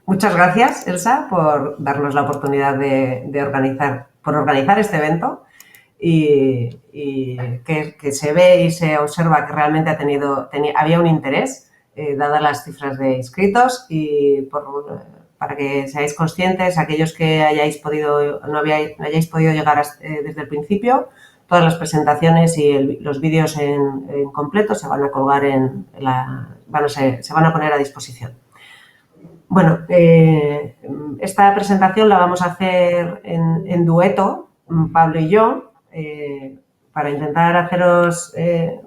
Muchas gracias, Elsa, por darnos la oportunidad de organizar este evento y que se ve y se observa que realmente había un interés, dadas las cifras de inscritos, y para que seáis conscientes, aquellos que no hayáis podido llegar desde el principio, todas las presentaciones y los vídeos en completo se van a colgar se van a poner a disposición. Bueno, esta presentación la vamos a hacer en dueto, Pablo y yo, para intentar haceros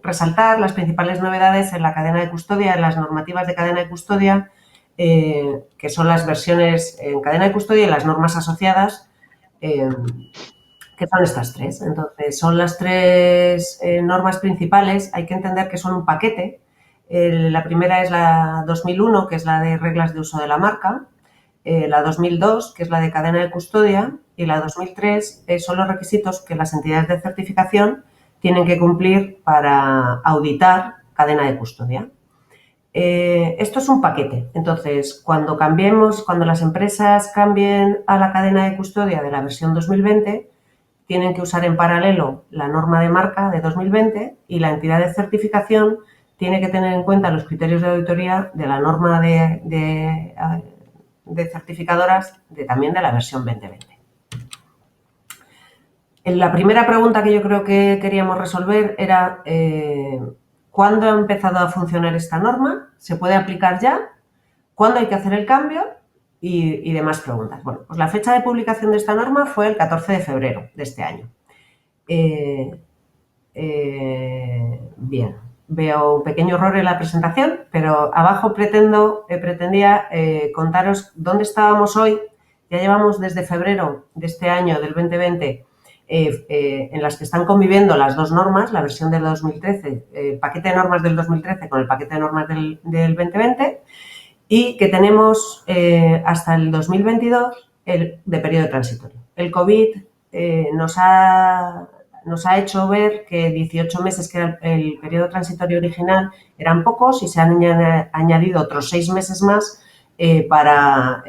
resaltar las principales novedades en la cadena de custodia, en las normativas de cadena de custodia, que son las versiones en cadena de custodia y las normas asociadas, que son estas tres. Entonces, son las tres normas principales. Hay que entender que son un paquete. La primera es la 2001, que es la de reglas de uso de la marca, la 2002, que es la de cadena de custodia, y la 2003 son los requisitos que las entidades de certificación tienen que cumplir para auditar cadena de custodia. Esto es un paquete. Entonces, cuando las empresas cambien a la cadena de custodia de la versión 2020, tienen que usar en paralelo la norma de marca de 2020 y la entidad de certificación tiene que tener en cuenta los criterios de auditoría de la norma de certificadoras también de la versión 2020. La primera pregunta que yo creo que queríamos resolver era ¿cuándo ha empezado a funcionar esta norma? ¿Se puede aplicar ya? ¿Cuándo hay que hacer el cambio? Y demás preguntas. Bueno, pues la fecha de publicación de esta norma fue el 14 de febrero de este año. Bien, veo un pequeño error en la presentación, pero abajo pretendía contaros dónde estábamos hoy. Ya llevamos desde febrero de este año, del 2020, en las que están conviviendo las dos normas, la versión del 2013, el paquete de normas del 2013 con el paquete de normas del 2020, y que tenemos hasta el 2022 de periodo transitorio. El COVID nos ha hecho ver que 18 meses, que era el periodo transitorio original, eran pocos, y se han añadido otros 6 meses más para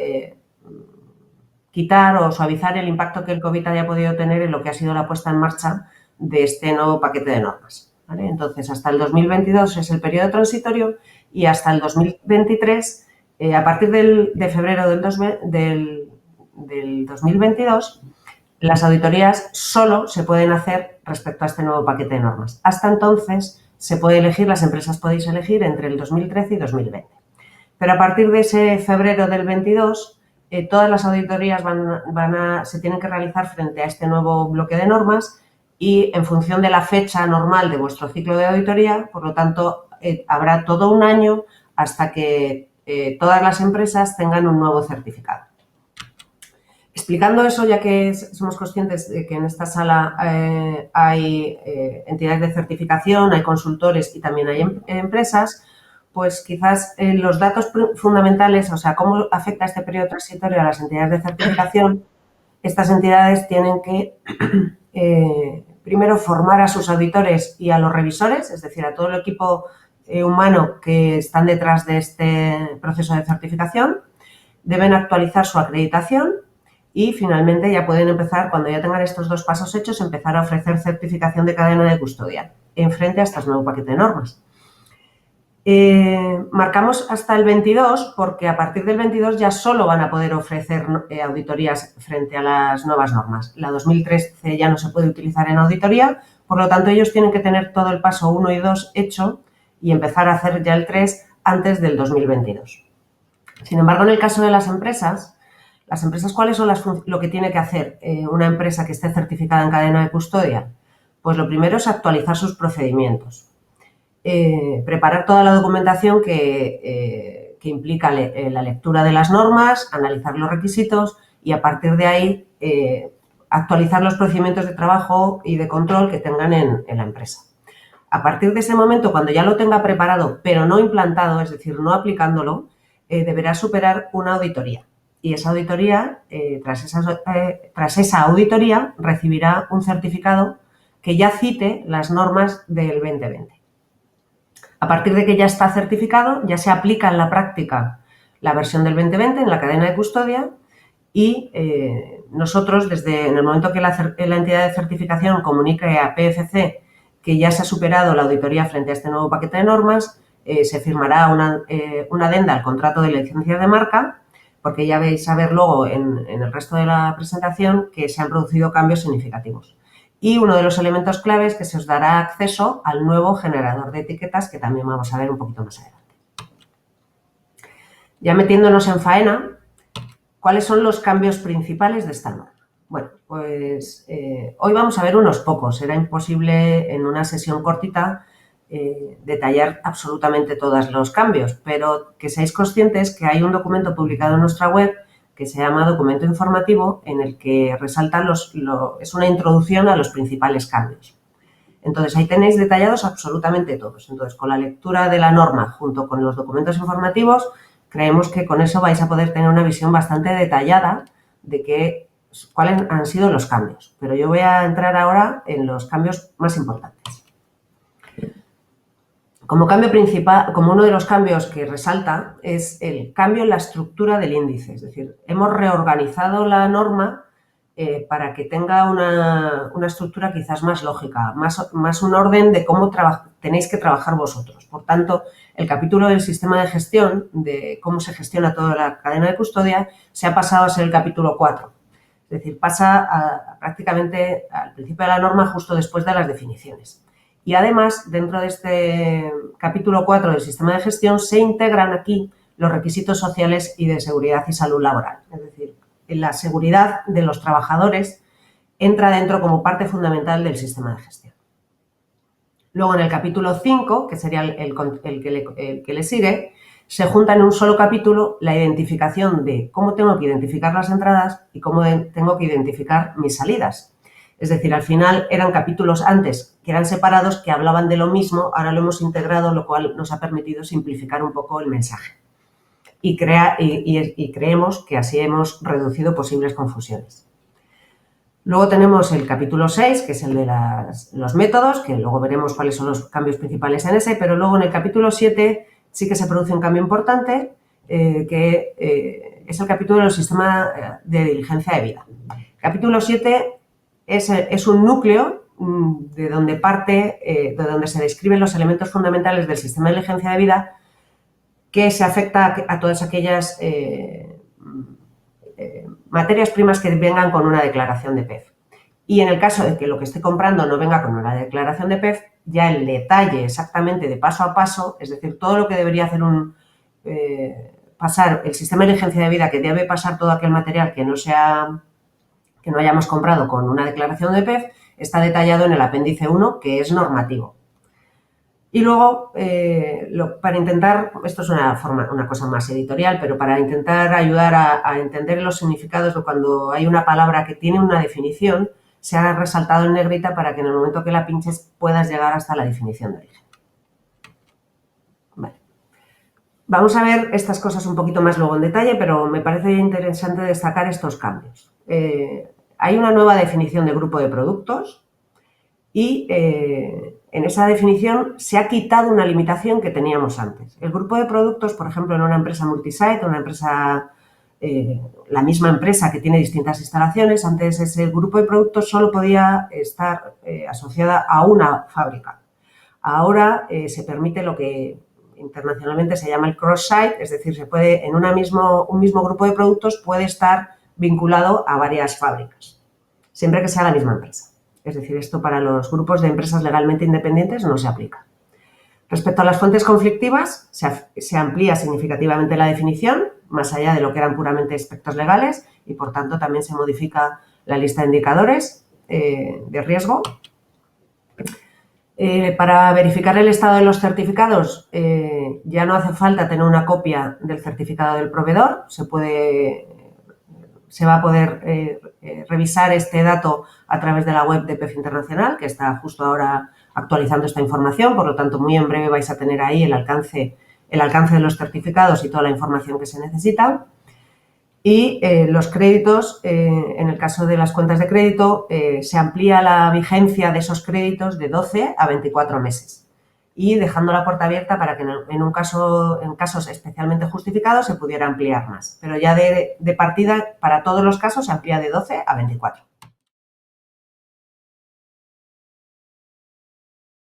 quitar o suavizar el impacto que el COVID haya podido tener en lo que ha sido la puesta en marcha de este nuevo paquete de normas, ¿vale? Entonces, hasta el 2022 es el periodo transitorio, y hasta el 2023, a partir de febrero del 2022, las auditorías solo se pueden hacer respecto a este nuevo paquete de normas. Hasta entonces, las empresas podéis elegir entre el 2013 y 2020. Pero a partir de ese febrero del 22, todas las auditorías se tienen que realizar frente a este nuevo bloque de normas, y en función de la fecha normal de vuestro ciclo de auditoría, por lo tanto, habrá todo un año hasta que todas las empresas tengan un nuevo certificado. Explicando eso, ya que somos conscientes de que en esta sala hay entidades de certificación, hay consultores y también hay empresas, pues quizás los datos fundamentales, o sea, cómo afecta este periodo transitorio a las entidades de certificación. Estas entidades tienen que primero formar a sus auditores y a los revisores, es decir, a todo el equipo humano que están detrás de este proceso de certificación. Deben actualizar su acreditación y, finalmente, ya pueden empezar, cuando ya tengan estos dos pasos hechos, empezar a ofrecer certificación de cadena de custodia en frente a este nuevo paquete de normas. Marcamos hasta el 22 porque a partir del 22 ya solo van a poder ofrecer auditorías frente a las nuevas normas. La 2013 ya no se puede utilizar en auditoría, por lo tanto ellos tienen que tener todo el paso 1 y 2 hecho y empezar a hacer ya el 3 antes del 2022. Sin embargo, en el caso de las empresas, ¿cuáles son lo que tiene que hacer una empresa que esté certificada en cadena de custodia? Pues lo primero es actualizar sus procedimientos. Preparar toda la documentación que implica la lectura de las normas, analizar los requisitos y, a partir de ahí, actualizar los procedimientos de trabajo y de control que tengan en la empresa. A partir de ese momento, cuando ya lo tenga preparado pero no implantado, es decir, no aplicándolo, deberá superar una auditoría. Y esa auditoría, tras esa auditoría, recibirá un certificado que ya cite las normas del 2020. A partir de que ya está certificado, ya se aplica en la práctica la versión del 2020 en la cadena de custodia y nosotros, en el momento que la entidad de certificación comunique a PFC que ya se ha superado la auditoría frente a este nuevo paquete de normas, se firmará una adenda al contrato de licencia de marca, porque ya vais a ver luego en el resto de la presentación que se han producido cambios significativos. Y uno de los elementos claves es que se os dará acceso al nuevo generador de etiquetas, que también vamos a ver un poquito más adelante. Ya metiéndonos en faena, ¿cuáles son los cambios principales de esta norma? Bueno, pues hoy vamos a ver unos pocos. Era imposible en una sesión cortita detallar absolutamente todos los cambios, pero que seáis conscientes que hay un documento publicado en nuestra web que se llama documento informativo, en el que resalta es una introducción a los principales cambios. Entonces, ahí tenéis detallados absolutamente todos. Entonces, con la lectura de la norma junto con los documentos informativos, creemos que con eso vais a poder tener una visión bastante detallada de cuáles han sido los cambios. Pero yo voy a entrar ahora en los cambios más importantes. Como cambio principal, como uno de los cambios que resalta, es el cambio en la estructura del índice. Es decir, hemos reorganizado la norma para que tenga una estructura quizás más lógica, más un orden de cómo tenéis que trabajar vosotros. Por tanto, el capítulo del sistema de gestión, de cómo se gestiona toda la cadena de custodia, se ha pasado a ser el capítulo 4. Es decir, pasa prácticamente al principio de la norma, justo después de las definiciones. Y además, dentro de este capítulo 4 del sistema de gestión, se integran aquí los requisitos sociales y de seguridad y salud laboral. Es decir, la seguridad de los trabajadores entra dentro como parte fundamental del sistema de gestión. Luego, en el capítulo 5, que sería el que le sigue, se junta en un solo capítulo la identificación de cómo tengo que identificar las entradas y cómo tengo que identificar mis salidas. Es decir, al final eran capítulos antes que eran separados, que hablaban de lo mismo, ahora lo hemos integrado, lo cual nos ha permitido simplificar un poco el mensaje. Y creemos que así hemos reducido posibles confusiones. Luego tenemos el capítulo 6, que es el de los métodos, que luego veremos cuáles son los cambios principales en ese, pero luego en el capítulo 7 sí que se produce un cambio importante, que es el capítulo del sistema de diligencia de vida. El capítulo 7 es un núcleo de donde se describen los elementos fundamentales del sistema de diligencia de vida, que se afecta a todas aquellas materias primas que vengan con una declaración de PEF. Y en el caso de que lo que esté comprando no venga con una declaración de PEF, ya el detalle exactamente de paso a paso, es decir, todo lo que debería hacer pasar el sistema de diligencia de vida, que debe pasar todo aquel material que no hayamos comprado con una declaración de PEF, está detallado en el apéndice 1, que es normativo. Y luego, para intentar, esto es una cosa más editorial, pero para intentar ayudar a entender los significados de cuando hay una palabra que tiene una definición, se ha resaltado en negrita para que en el momento que la pinches puedas llegar hasta la definición de origen. Vale. Vamos a ver estas cosas un poquito más luego en detalle, pero me parece interesante destacar estos cambios. Hay una nueva definición de grupo de productos y en esa definición se ha quitado una limitación que teníamos antes. El grupo de productos, por ejemplo, en una empresa multisite, la misma empresa que tiene distintas instalaciones, antes ese grupo de productos solo podía estar asociada a una fábrica. Ahora se permite lo que internacionalmente se llama el cross-site, es decir, se puede un mismo grupo de productos puede estar vinculado a varias fábricas, siempre que sea la misma empresa. Es decir, esto para los grupos de empresas legalmente independientes no se aplica. Respecto a las fuentes conflictivas, se amplía significativamente la definición, más allá de lo que eran puramente aspectos legales, y por tanto también se modifica la lista de indicadores de riesgo. Para verificar el estado de los certificados, ya no hace falta tener una copia del certificado del proveedor, se va a poder revisar este dato a través de la web de PEF Internacional, que está justo ahora actualizando esta información, por lo tanto, muy en breve vais a tener ahí el alcance de los certificados y toda la información que se necesita. Y los créditos, en el caso de las cuentas de crédito, se amplía la vigencia de esos créditos de 12 a 24 meses. y dejando la puerta abierta para que en casos especialmente justificados se pudiera ampliar más. Pero ya de partida, para todos los casos, se amplía de 12 a 24.